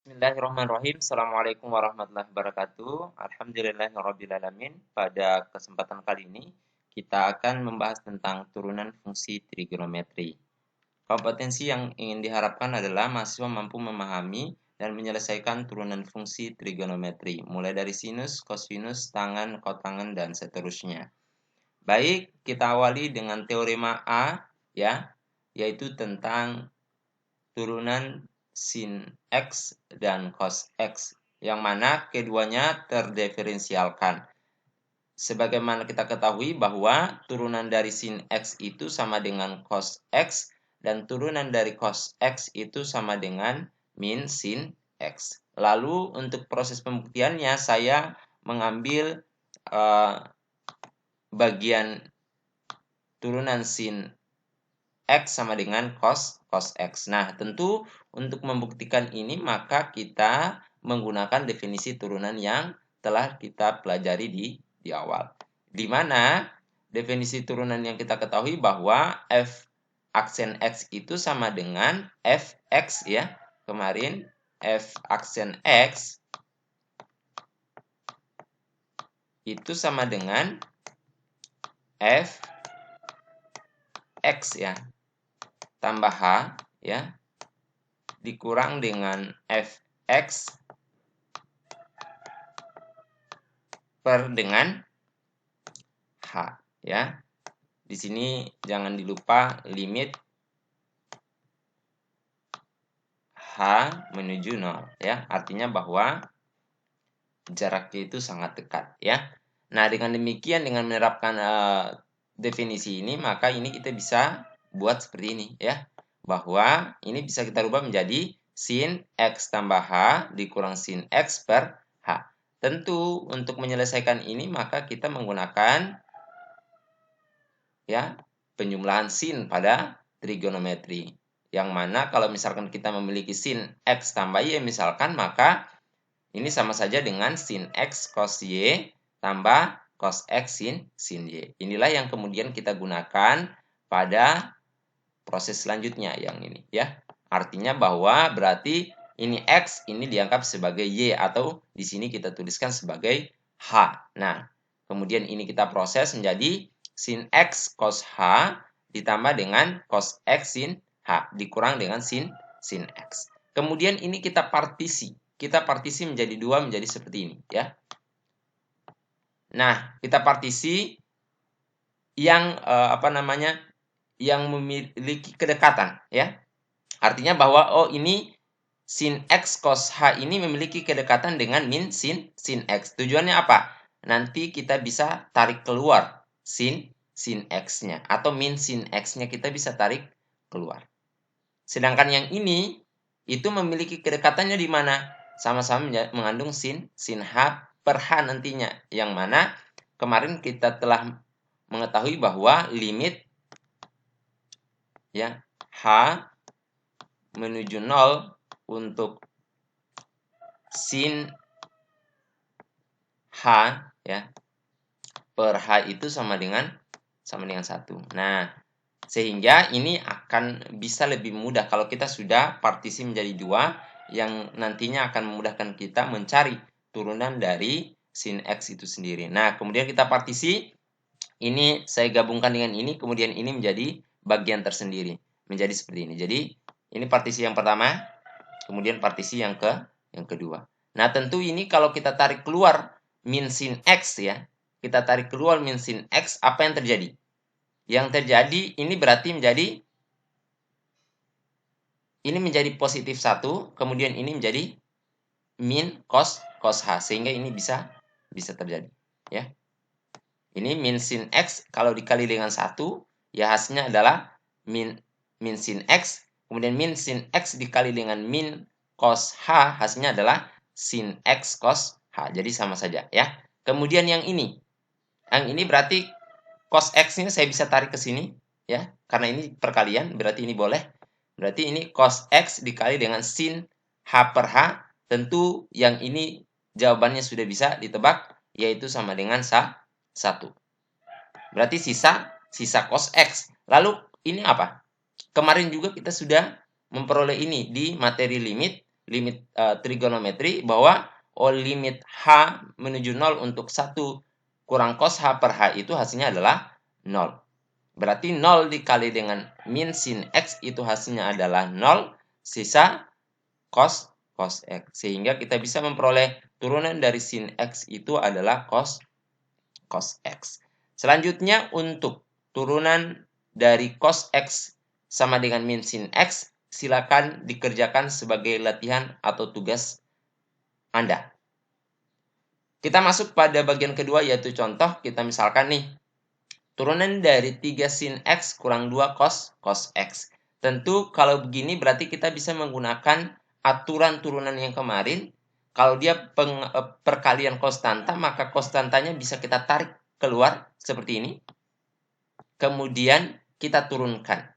Bismillahirrahmanirrahim. Assalamualaikum warahmatullahi wabarakatuh. Alhamdulillahirrabbilalamin. Pada kesempatan kali ini, kita akan membahas tentang turunan fungsi trigonometri. Kompetensi yang ingin diharapkan adalah mahasiswa mampu memahami dan menyelesaikan turunan fungsi trigonometri, mulai dari sinus, kosinus, tangan, kotangan, dan seterusnya. Baik, kita awali dengan teorema A, ya, yaitu tentang turunan sin X dan cos X, yang mana keduanya terdiferensialkan. Sebagaimana kita ketahui bahwa turunan dari sin X itu sama dengan cos X, dan turunan dari cos X itu sama dengan min sin X. Lalu untuk proses pembuktiannya saya mengambil bagian turunan sin X sama dengan cos X. Nah, tentu untuk membuktikan ini maka kita menggunakan definisi turunan yang telah kita pelajari di awal. Di mana definisi turunan yang kita ketahui bahwa f aksen X itu sama dengan fx, ya. Kemarin f aksen X itu sama dengan f x, ya, tambah h, ya, dikurang dengan fx per dengan h, ya. Di sini jangan dilupa limit h menuju 0, ya. Artinya bahwa jaraknya itu sangat dekat, ya. Nah, dengan demikian, dengan menerapkan definisi ini, maka ini kita bisa buat seperti ini, ya. Bahwa ini bisa kita rubah menjadi sin X tambah H dikurang sin X per H. Tentu untuk menyelesaikan ini maka kita menggunakan, ya, penjumlahan sin pada trigonometri. Yang mana kalau misalkan kita memiliki sin X tambah Y misalkan, maka ini sama saja dengan sin X cos Y tambah cos X sin Y. Inilah yang kemudian kita gunakan pada proses selanjutnya yang ini, ya. Artinya bahwa berarti ini X, ini dianggap sebagai Y, atau di sini kita tuliskan sebagai H. Nah, kemudian ini kita proses menjadi sin X cos H ditambah dengan cos X sin H dikurang dengan sin X. Kemudian ini kita partisi. Kita partisi menjadi dua, menjadi seperti ini, ya. Nah, kita partisi yang yang memiliki kedekatan, ya. Artinya bahwa ini sin X cos H ini memiliki kedekatan dengan min sin X. Tujuannya apa? Nanti kita bisa tarik keluar sin X-nya, atau min sin X-nya kita bisa tarik keluar. Sedangkan yang ini itu memiliki kedekatannya di mana? Sama-sama mengandung sin H per H nantinya. Yang mana kemarin kita telah mengetahui bahwa limit, ya, H menuju 0 untuk sin H, ya, per H itu sama dengan 1. Nah, sehingga ini akan bisa lebih mudah kalau kita sudah partisi menjadi dua, yang nantinya akan memudahkan kita mencari turunan dari sin X itu sendiri. Nah, kemudian kita partisi, ini saya gabungkan dengan ini, kemudian ini menjadi bagian tersendiri. Menjadi seperti ini. Jadi, ini partisi yang pertama, kemudian partisi yang kedua. Nah, tentu ini kalau kita tarik keluar min sin X, ya, kita tarik keluar min sin X, apa yang terjadi? Yang terjadi ini berarti ini menjadi positif 1, kemudian ini menjadi min cos H, sehingga ini bisa terjadi, ya. Ini min sin X kalau dikali dengan 1, ya, hasilnya adalah min sin X, kemudian min sin X dikali dengan min cos H, hasilnya adalah sin X cos H. Jadi sama saja, ya. Kemudian yang ini berarti cos X-nya saya bisa tarik ke sini, ya. Karena ini perkalian, berarti ini boleh. Berarti ini cos X dikali dengan sin H per H. Tentu yang ini jawabannya sudah bisa ditebak, yaitu sama dengan 1. Berarti sisa cos X. Lalu ini apa? Kemarin juga kita sudah memperoleh ini di materi limit trigonometri bahwa limit H menuju 0 untuk 1 kurang cos H per H itu hasilnya adalah 0. Berarti 0 dikali dengan min sin X itu hasilnya adalah 0, sisa cos X. Sehingga kita bisa memperoleh turunan dari sin X itu adalah cos X. Selanjutnya untuk turunan dari cos X sama dengan min sin X, silakan dikerjakan sebagai latihan atau tugas Anda. Kita masuk pada bagian kedua yaitu contoh. Kita misalkan nih, turunan dari 3 sin X kurang 2 cos X. Tentu kalau begini berarti kita bisa menggunakan aturan turunan yang kemarin. Kalau dia perkalian konstanta, maka konstantanya bisa kita tarik keluar seperti ini. Kemudian kita turunkan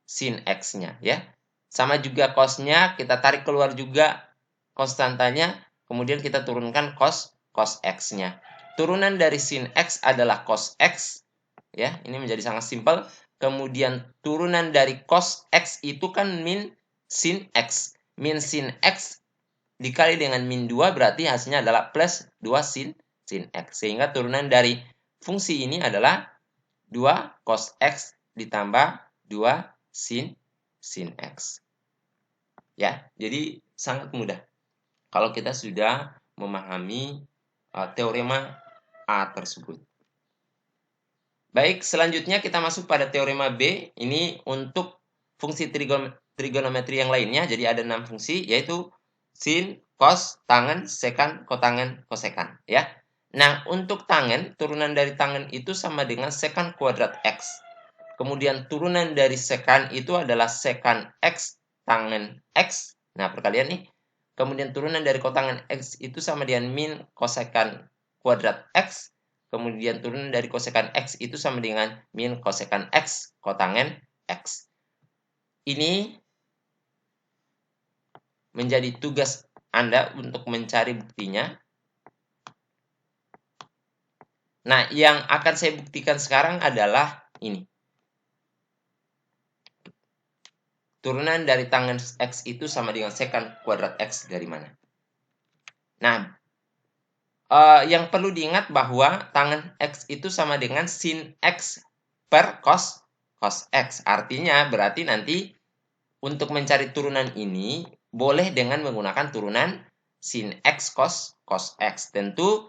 sin X-nya ya. Sama juga cos-nya kita tarik keluar juga konstantanya, kemudian kita turunkan cos X-nya. Turunan dari sin X adalah cos X ya. Ini menjadi sangat simpel. Kemudian turunan dari cos X itu kan min sin X. Min sin X dikali dengan min 2 berarti hasilnya adalah plus 2 sin X. Sehingga turunan dari fungsi ini adalah 2 cos X ditambah 2 sin X. Ya, jadi sangat mudah kalau kita sudah memahami teorema A tersebut. Baik, selanjutnya kita masuk pada teorema B. Ini untuk fungsi trigonometri yang lainnya. Jadi ada 6 fungsi, yaitu sin, cos, tangen, sekan, kotangen, kosekan. Ya. Nah, untuk tangen, turunan dari tangen itu sama dengan sekan kuadrat X. Kemudian turunan dari sekan itu adalah sekan X tangen X. Nah, perkalian nih. Kemudian turunan dari kotangen X itu sama dengan min kosekan kuadrat X. Kemudian turunan dari kosekan X itu sama dengan min kosekan X kotangen X. Ini menjadi tugas Anda untuk mencari buktinya. Nah, yang akan saya buktikan sekarang adalah ini. Turunan dari tangen X itu sama dengan sekan kuadrat X dari mana? Nah, yang perlu diingat bahwa tangen X itu sama dengan sin X per cos X. Artinya berarti nanti untuk mencari turunan ini boleh dengan menggunakan turunan sin X cos X. Tentu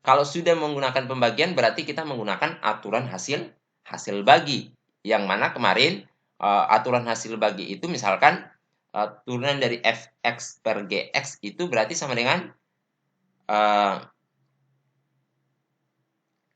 kalau sudah menggunakan pembagian berarti kita menggunakan aturan hasil bagi. Yang mana kemarin aturan hasil bagi itu misalkan turunan dari fx per gx itu berarti sama dengan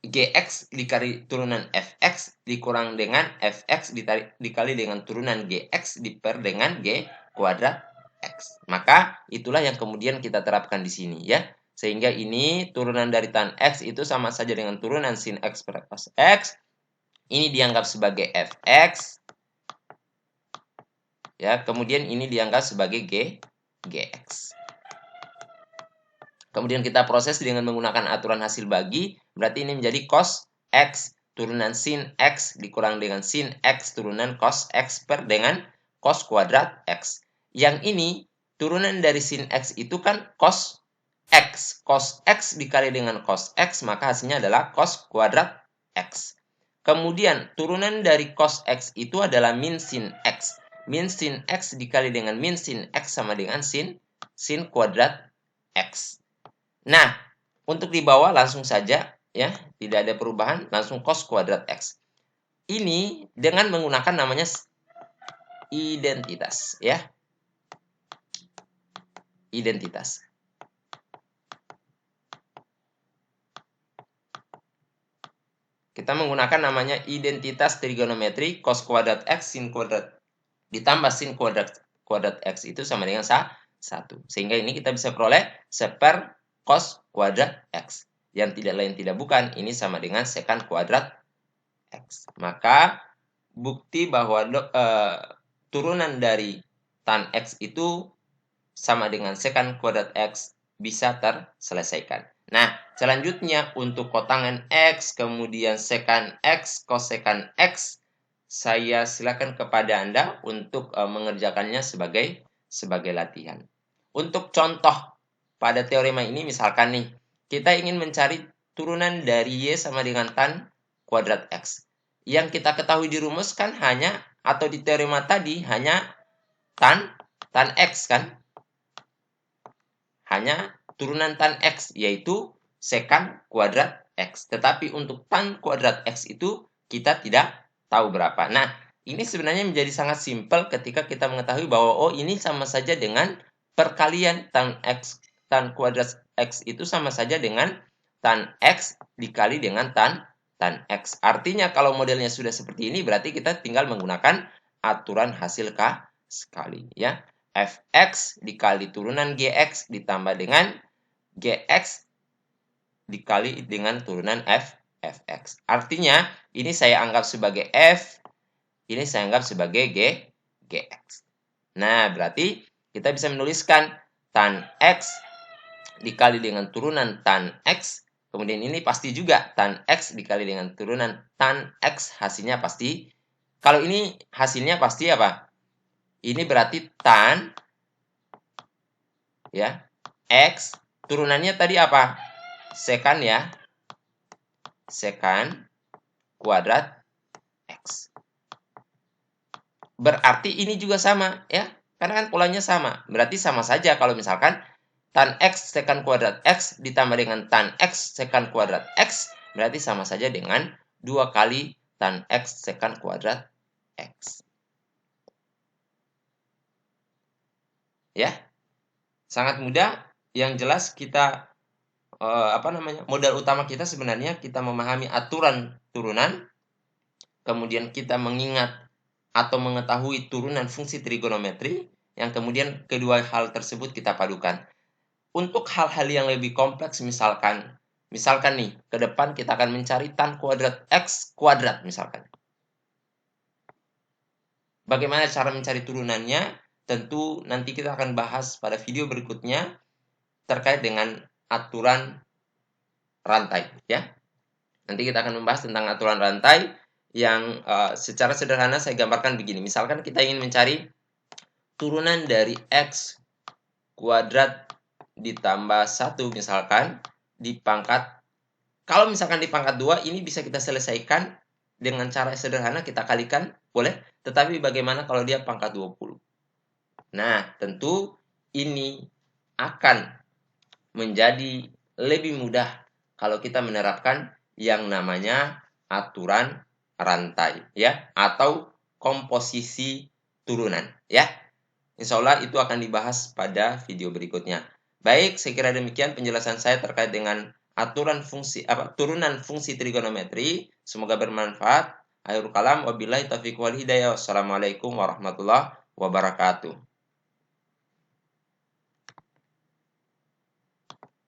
gx dikali turunan fx dikurang dengan fx dikali dengan turunan gx diper dengan g kuadrat x. Maka itulah yang kemudian kita terapkan di sini ya. Sehingga ini turunan dari tan x itu sama saja dengan turunan sin x per cos x. Ini dianggap sebagai fx. Ya, kemudian ini dianggap sebagai gx. Kemudian kita proses dengan menggunakan aturan hasil bagi, berarti ini menjadi cos x turunan sin x dikurang dengan sin x turunan cos x per dengan cos kuadrat x. Yang ini turunan dari sin x itu kan cos x. Cos x dikali dengan cos x, maka hasilnya adalah cos kuadrat x. Kemudian turunan dari cos x itu adalah min sin x. Min sin x dikali dengan min sin x sama dengan sin kuadrat x. Nah, untuk di bawah langsung saja ya, tidak ada perubahan, langsung cos kuadrat x. Ini dengan menggunakan namanya identitas ya. Identitas. Kita menggunakan namanya identitas trigonometri cos kuadrat x sin kuadrat ditambah sin kuadrat x itu sama dengan 1. Sehingga ini kita bisa peroleh seper cos kuadrat x. Yang tidak lain tidak bukan, ini sama dengan sekan kuadrat x. Maka bukti bahwa turunan dari tan x itu sama dengan sekan kuadrat x bisa terselesaikan. Nah, selanjutnya untuk kotangan x, kemudian sekan x, kosekan x, saya silakan kepada Anda untuk mengerjakannya sebagai sebagai latihan. Untuk contoh pada teorema ini misalkan nih, kita ingin mencari turunan dari Y sama dengan tan kuadrat X. Yang kita ketahui dirumuskan hanya, atau di teorema tadi, hanya tan X kan? Hanya turunan tan X, yaitu sekant kuadrat X. Tetapi untuk tan kuadrat X itu kita tidak tahu berapa. Nah, ini sebenarnya menjadi sangat simpel ketika kita mengetahui bahwa oh ini sama saja dengan perkalian tan X, tan kuadrat X itu sama saja dengan tan X dikali dengan tan X. Artinya kalau modelnya sudah seperti ini berarti kita tinggal menggunakan aturan hasil K sekali ya. Fx dikali turunan Gx ditambah dengan Gx dikali dengan turunan Fx. Artinya, ini saya anggap sebagai F, ini saya anggap sebagai Gx. Nah, berarti kita bisa menuliskan tan X dikali dengan turunan tan X, kemudian ini pasti juga tan X dikali dengan turunan tan X, hasilnya pasti, kalau ini hasilnya pasti apa? Ini berarti tan ya X, turunannya tadi apa? Sekant ya. Sekant kuadrat X. Berarti ini juga sama ya. Karena kan polanya sama. Berarti sama saja kalau misalkan tan X sekant kuadrat X ditambah dengan tan X sekant kuadrat X, berarti sama saja dengan 2 kali tan X sekant kuadrat X. Ya. Sangat mudah. Yang jelas kita modal utama kita sebenarnya kita memahami aturan turunan, kemudian kita mengingat atau mengetahui turunan fungsi trigonometri, yang kemudian kedua hal tersebut kita padukan. Untuk hal-hal yang lebih kompleks misalkan nih, ke depan kita akan mencari tan kuadrat X kuadrat misalkan. Bagaimana cara mencari turunannya? Tentu nanti kita akan bahas pada video berikutnya terkait dengan aturan rantai ya. Nanti kita akan membahas tentang aturan rantai yang secara sederhana saya gambarkan begini. Misalkan kita ingin mencari turunan dari X kuadrat ditambah 1 misalkan di pangkat, kalau misalkan di pangkat 2 ini bisa kita selesaikan dengan cara sederhana, kita kalikan boleh, tetapi bagaimana kalau dia pangkat 20? Nah, tentu ini akan menjadi lebih mudah kalau kita menerapkan yang namanya aturan rantai ya, atau komposisi turunan ya. Insya Allah itu akan dibahas pada video berikutnya. Baik, saya kira demikian penjelasan saya terkait dengan aturan turunan fungsi trigonometri. Semoga bermanfaat. Akhirul kalam, wabillahi taufiq wal hidayah. Wassalamualaikum warahmatullahi wabarakatuh.